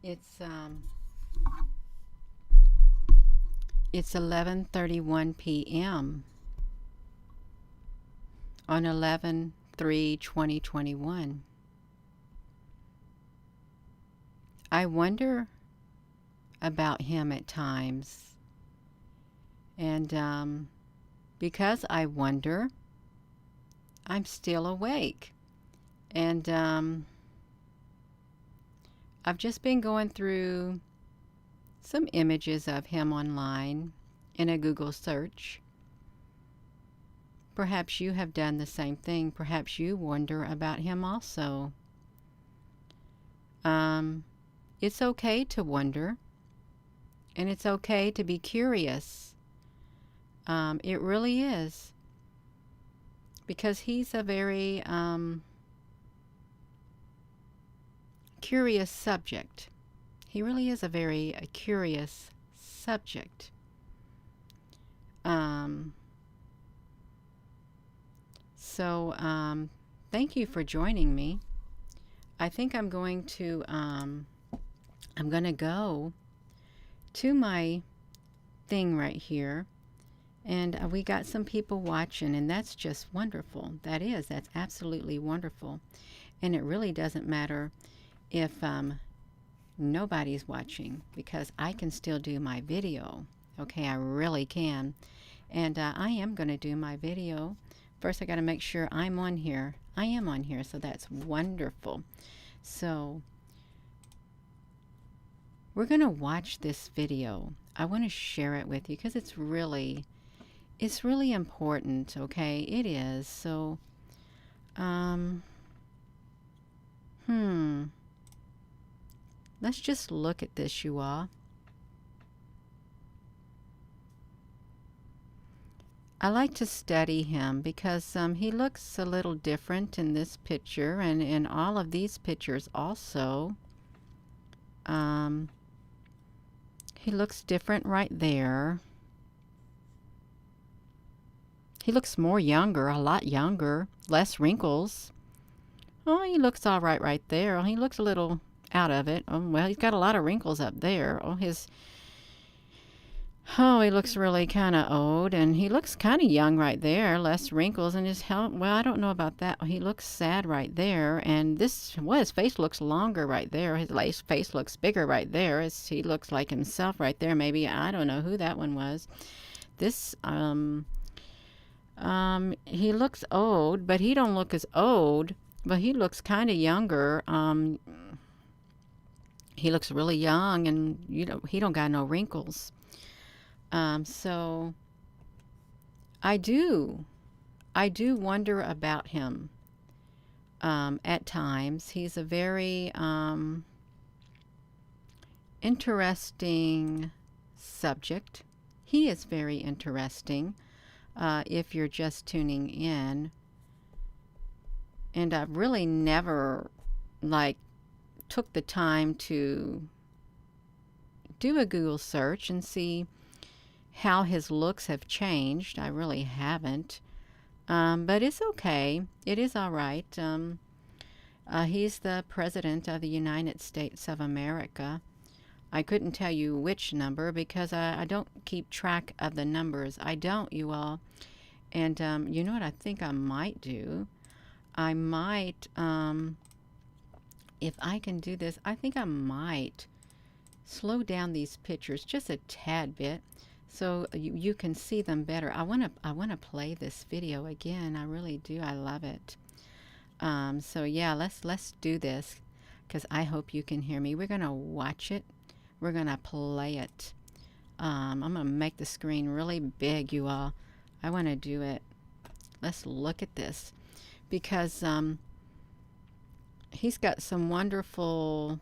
It's 11:31 p.m. on 11/3/2021. I wonder about him at times, and because I wonder, I'm still awake. And I've just been going through some images of him online in a Google search. Perhaps you have done the same thing. Perhaps you wonder about him also. It's okay to wonder, and it's okay to be curious. It really is, because he's a very curious subject. He really is a very curious subject. So thank you for joining me. I think I'm going to go to my thing right here, and we got some people watching, and that's just wonderful. That's absolutely wonderful. And it really doesn't matter if nobody's watching, because I can still do my video. Okay, I really can. And I am going to do my video. First, I got to make sure I'm on here. I am on here, so that's wonderful. So we're going to watch this video. I want to share it with you because it's really important. Okay, it is. So let's just look at this, you all. I like to study him because he looks a little different in this picture, and in all of these pictures also. He looks different right there. He looks more younger, a lot younger, less wrinkles. Oh, he looks all right there. He looks a little out of it. Oh, well, he's got a lot of wrinkles up there. He looks really kind of old, and he looks kind of young right there, less wrinkles, and well, I don't know about that. He looks sad right there, and his face looks longer right there. His face looks bigger right there. He looks like himself right there. Maybe, I don't know who that one was. This, he looks old, but he don't look as old, but he looks kind of younger. He looks really young, and he don't got no wrinkles. So I do wonder about him at times. He's a very interesting subject. He is very interesting if you're just tuning in. And I've really never took the time to do a Google search and see how his looks have changed. I really haven't. But it's okay. It is all right. He's the President of the United States of America. I couldn't tell you which number because I don't keep track of the numbers. I don't, you all. And you know what I think I might do? I might, if I can do this, I think I might slow down these pictures just a tad bit, so you can see them better. I want to play this video again. I really do. I love it. So yeah, let's do this, because I hope you can hear me. We're gonna watch it. We're gonna play it. I'm gonna make the screen really big, you all. I want to do it. Let's look at this, because he's got some wonderful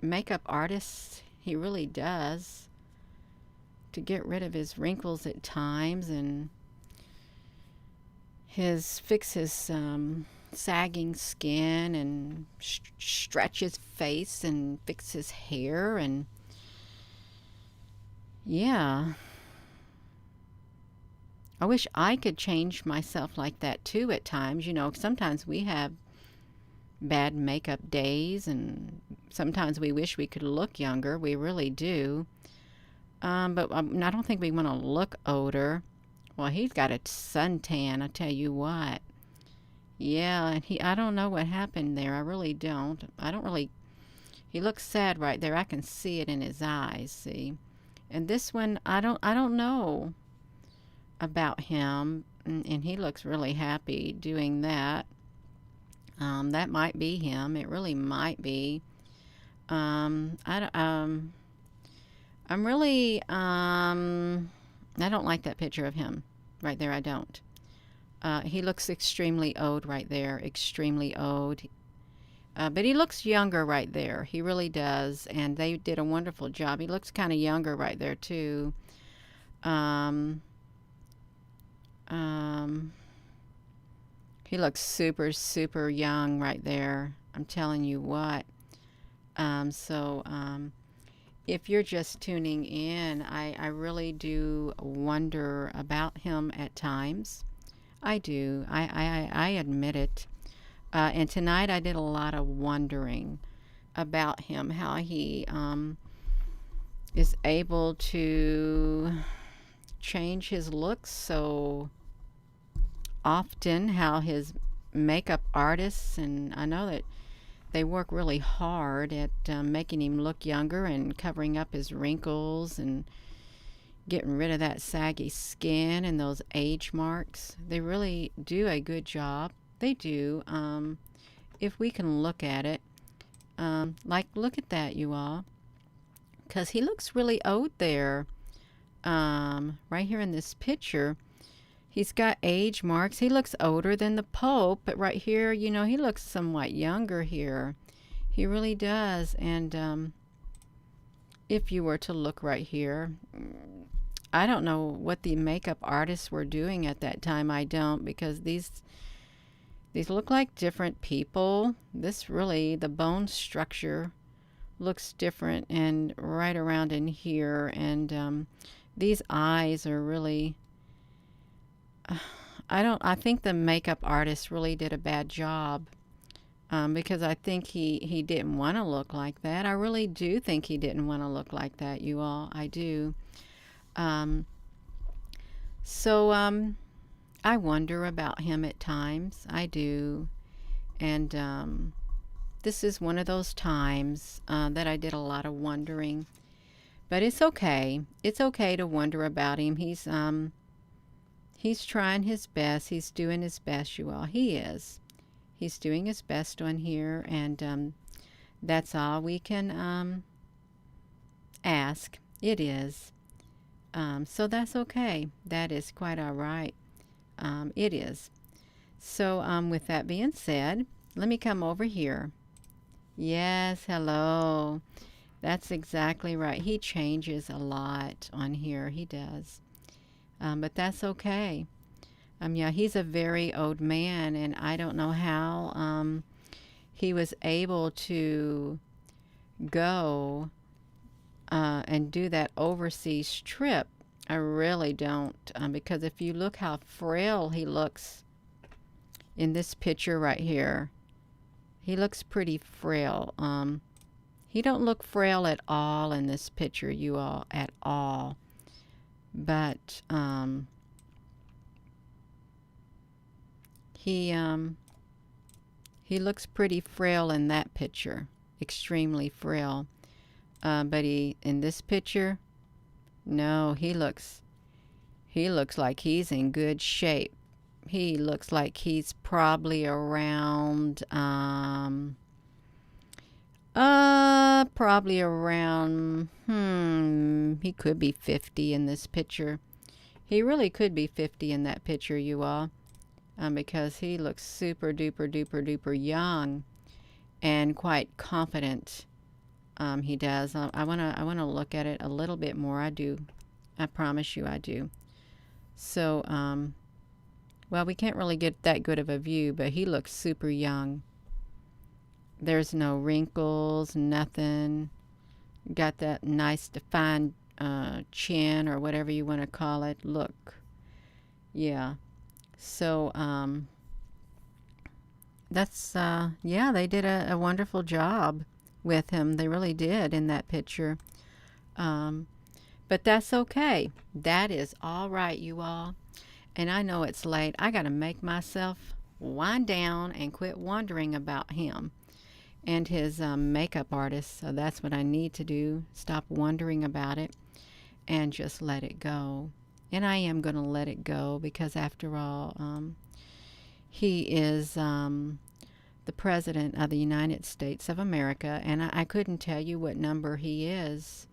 makeup artists. He really does, to get rid of his wrinkles at times, and fix his sagging skin, and stretch his face, and fix his hair, and yeah. I wish I could change myself like that too at times. Sometimes we have bad makeup days, and sometimes we wish we could look younger. We really do. But I don't think we want to look older. Well, he's got a suntan, I tell you what. Yeah, and I don't know what happened there. I really don't. I don't really, he looks sad right there. I can see it in his eyes, see. And this one, I don't know about him, and he looks really happy doing that. That might be him. It really might be. I'm really, I don't like that picture of him right there. I don't. He looks extremely old right there, extremely old. But he looks younger right there. He really does. And they did a wonderful job. He looks kind of younger right there, too. Um, um, he looks super, super young right there. I'm telling you what. If you're just tuning in, I really do wonder about him at times. I do. I admit it. And tonight I did a lot of wondering about him, how he is able to change his looks so often, how his makeup artists, and I know that they work really hard at making him look younger and covering up his wrinkles and getting rid of that saggy skin and those age marks. They really do a good job. They do. If we can look at it, like look at that, you all, because he looks really old there. Right here in this picture, he's got age marks. He looks older than the Pope, but right here, he looks somewhat younger here. He really does. And if you were to look right here, I don't know what the makeup artists were doing at that time. I don't, because these look like different people. This really, the bone structure looks different, and right around in here, and these eyes are really, I think the makeup artist really did a bad job, because I think he didn't want to look like that. I really do think he didn't want to look like that, you all. I do. Um, so I wonder about him at times. I do. And this is one of those times that I did a lot of wondering. But it's okay. It's okay to wonder about him. He's trying his best. He's doing his best, you all. He is. He's doing his best on here, and that's all we can ask. It is. So that's okay. That is quite all right. It is. So with that being said, let me come over here. Yes, hello. That's exactly right. He changes a lot on here. He does. But that's okay. Yeah, he's a very old man, and I don't know how he was able to go and do that overseas trip. I really don't, because if you look how frail he looks in this picture right here, he looks pretty frail. He don't look frail at all in this picture, you all, at all. But he looks pretty frail in that picture, extremely frail. But in this picture, no, he looks like he's in good shape. He looks like he's probably around he could be 50 in this picture. He really could be 50 in that picture, you all. Because he looks super duper duper duper young and quite confident. He does. I wanna look at it a little bit more. I do. I promise you I do. So well, we can't really get that good of a view, but he looks super young. There's no wrinkles, nothing. Got that nice defined chin, or whatever you want to call it. Look. Yeah. So That's yeah, they did a wonderful job with him. They really did in that picture. Um, but that's okay. That is all right, you all. And I know it's late. I got to make myself wind down and quit wondering about him and his makeup artist. So that's what I need to do. Stop wondering about it and just let it go. And I am going to let it go because, after all, he is the President of the United States of America. And I couldn't tell you what number he is.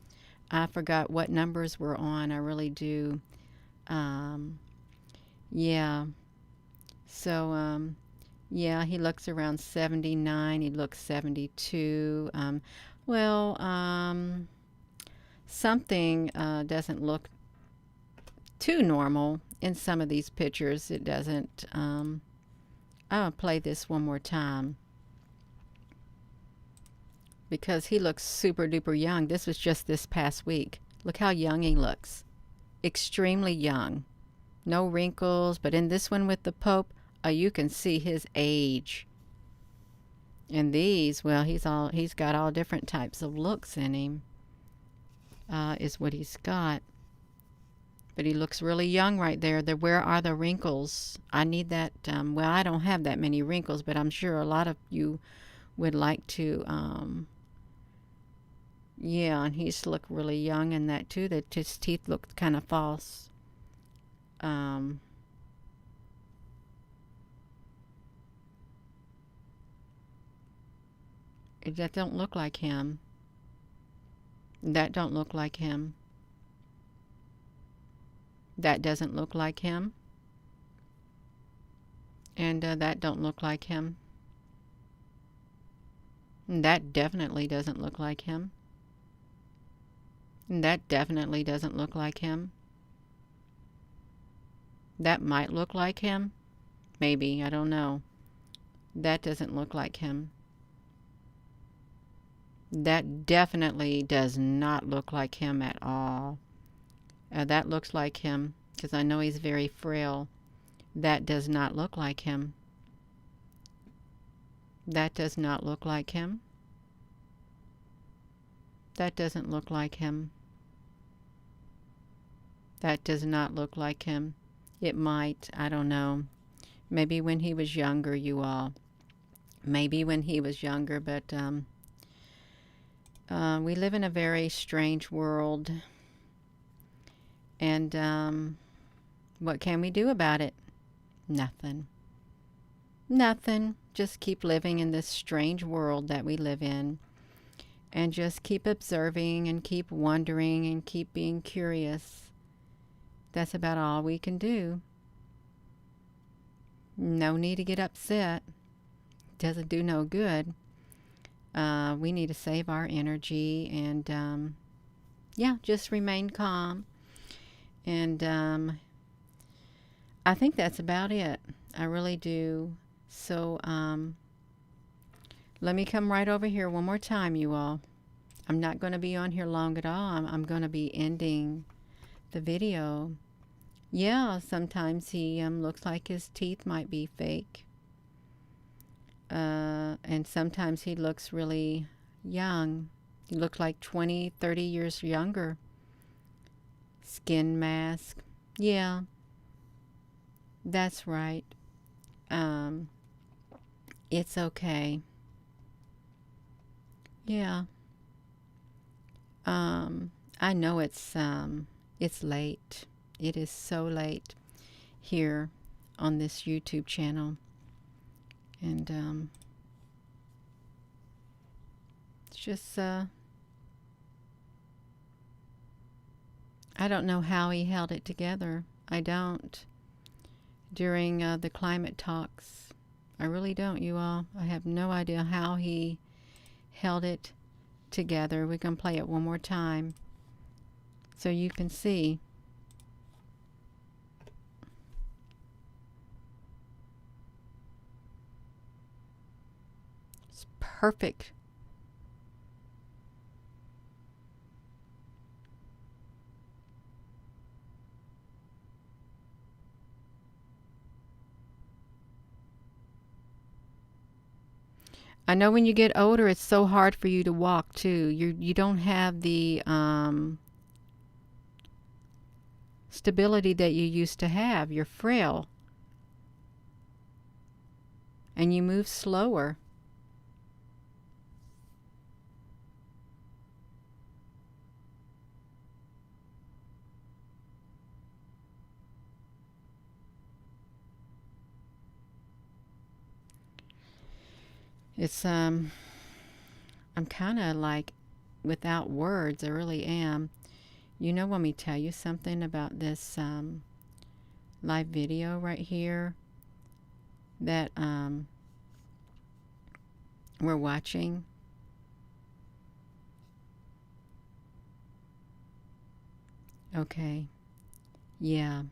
I forgot what numbers were on. I really do. Um, yeah. So, yeah, he looks around 79. He looks 72. Well, something doesn't look too normal in some of these pictures. It doesn't. I'll play this one more time because he looks super duper young. This was just this past week. Look how young he looks. Extremely young. No wrinkles, but in this one with the Pope, you can see his age. And these, well, he's got all different types of looks in him. Is what he's got. But he looks really young right there. Where are the wrinkles? I need that. Well, I don't have that many wrinkles, but I'm sure a lot of you would like to. Yeah, and he's look really young in that too. That his teeth look kind of false. Um, that don't look like him. That don't look like him. That doesn't look like him. And that don't look like him. And that definitely doesn't look like him. And that definitely doesn't look like him. That might look like him. Maybe, I don't know. That doesn't look like him. That definitely does not look like him at all. That looks like him because I know he's very frail. That does not look like him. That does not look like him. That doesn't look like him. That does not look like him. It might, I don't know. Maybe when he was younger, you all. Maybe when he was younger, but we live in a very strange world. And what can we do about it? Nothing. Nothing. Just keep living in this strange world that we live in. And just keep observing and keep wondering and keep being curious. That's about all we can do. No need to get upset. Doesn't do no good. We need to save our energy and, yeah, just remain calm. And I think that's about it. I really do. So let me come right over here one more time, you all. I'm not going to be on here long at all. I'm going to be ending the video. Yeah, sometimes he looks like his teeth might be fake. And sometimes he looks really young. He looks like 20, 30 years younger. Skin mask. Yeah, that's right. It's okay. Yeah. I know it's late. It is so late here on this YouTube channel. And it's just I don't know how he held it together. I don't. During the climate talks. I really don't, you all. I have no idea how he held it together. We're going to play it one more time so you can see. It's perfect. I know when you get older, it's so hard for you to walk too. You don't have the stability that you used to have. You're frail and you move slower. It's I'm kind of like without words. I really am. You know, let me tell you something about this live video right here that we're watching. Okay. Yeah.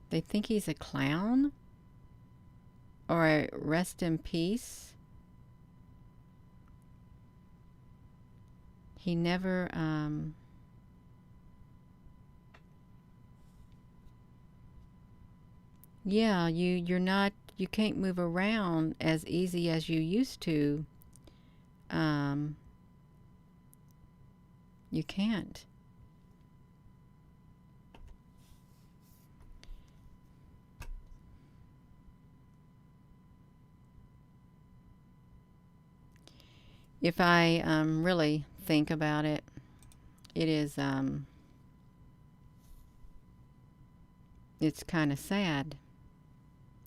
They think he's a clown or a rest in peace. He never yeah, you're not, you can't move around as easy as you used to. Um you can't. If I really think about it, it is it's kind of sad,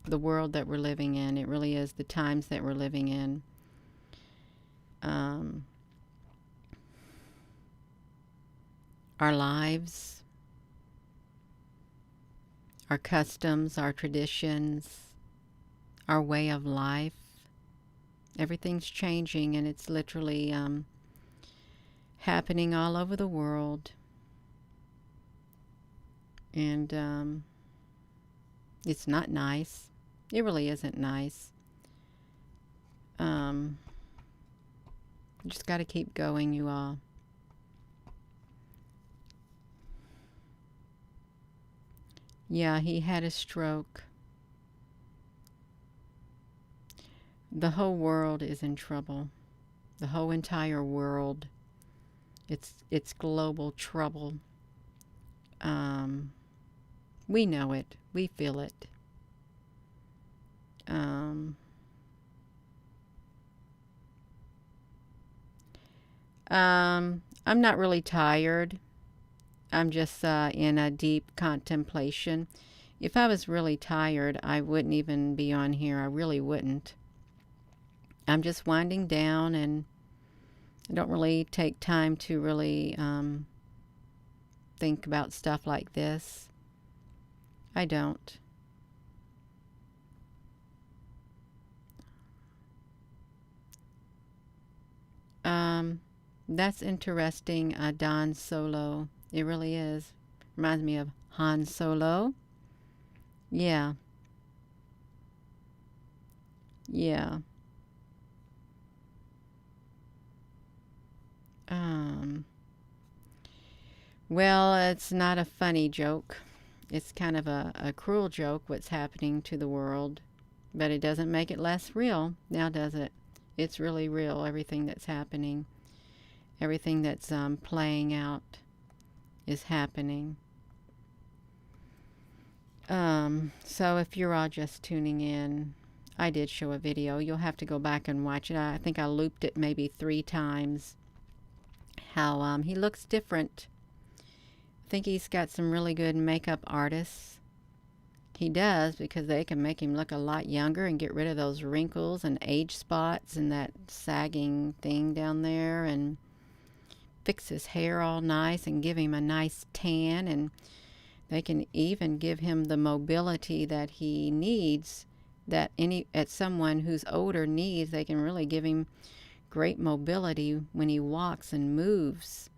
the world that we're living in. It really is, the times that we're living in. Um, our lives, our customs, our traditions, our way of life, everything's changing, and it's literally happening all over the world. And it's not nice. It really isn't nice. You just got to keep going, you all. Yeah, he had a stroke. The whole world is in trouble. The whole entire world. It's global trouble. We know it. We feel it. I'm not really tired. I'm just in a deep contemplation. If I was really tired, I wouldn't even be on here. I really wouldn't. I'm just winding down, and I don't really take time to really think about stuff like this. I don't. That's interesting, Don Solo. It really is. Reminds me of Han Solo. Yeah. Yeah. Well, it's not a funny joke. It's kind of a cruel joke, what's happening to the world. But it doesn't make it less real, now does it? It's really real, everything that's happening. Everything that's playing out is happening. So if you're all just tuning in, I did show a video. You'll have to go back and watch it. I think I looped it maybe 3 times. How he looks different. I think he's got some really good makeup artists. He does, because they can make him look a lot younger and get rid of those wrinkles and age spots and that sagging thing down there, and fix his hair all nice and give him a nice tan, and they can even give him the mobility that he needs, that someone who's older needs. They can really give him great mobility when he walks and moves,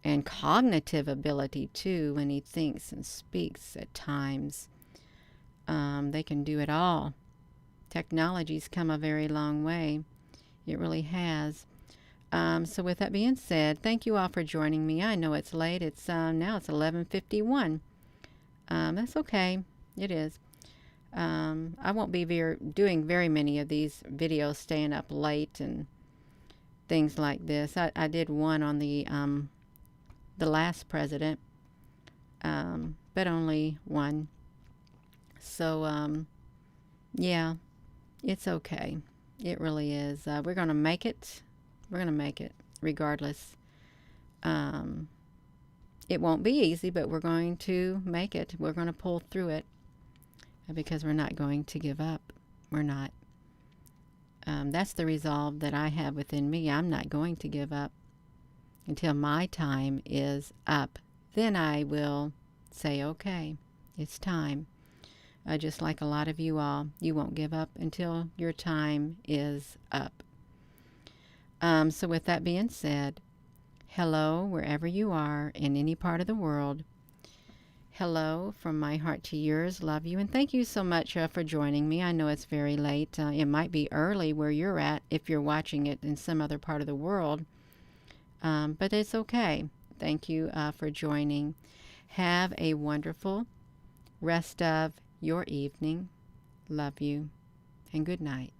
and cognitive ability too when he thinks and speaks at times. They can do it all. Technology's come a very long way. It really has. So with that being said, thank you all for joining me. I know it's late. It's now it's 11:51. That's okay. It is. I won't be doing very many of these videos, staying up late and things like this. I did one on the last president, but only one. So yeah, it's okay. It really is. We're gonna make it. We're gonna make it regardless. Um, it won't be easy, but we're going to make it. We're going to pull through it because we're not going to give up. We're not. That's the resolve that I have within me. I'm not going to give up until my time is up. Then I will say, okay, it's time. Just like a lot of you all, you won't give up until your time is up. So with that being said, hello, wherever you are in any part of the world. Hello from my heart to yours. Love you. And thank you so much for joining me. I know it's very late. It might be early where you're at if you're watching it in some other part of the world. But it's okay. Thank you for joining. Have a wonderful rest of your evening. Love you. And good night.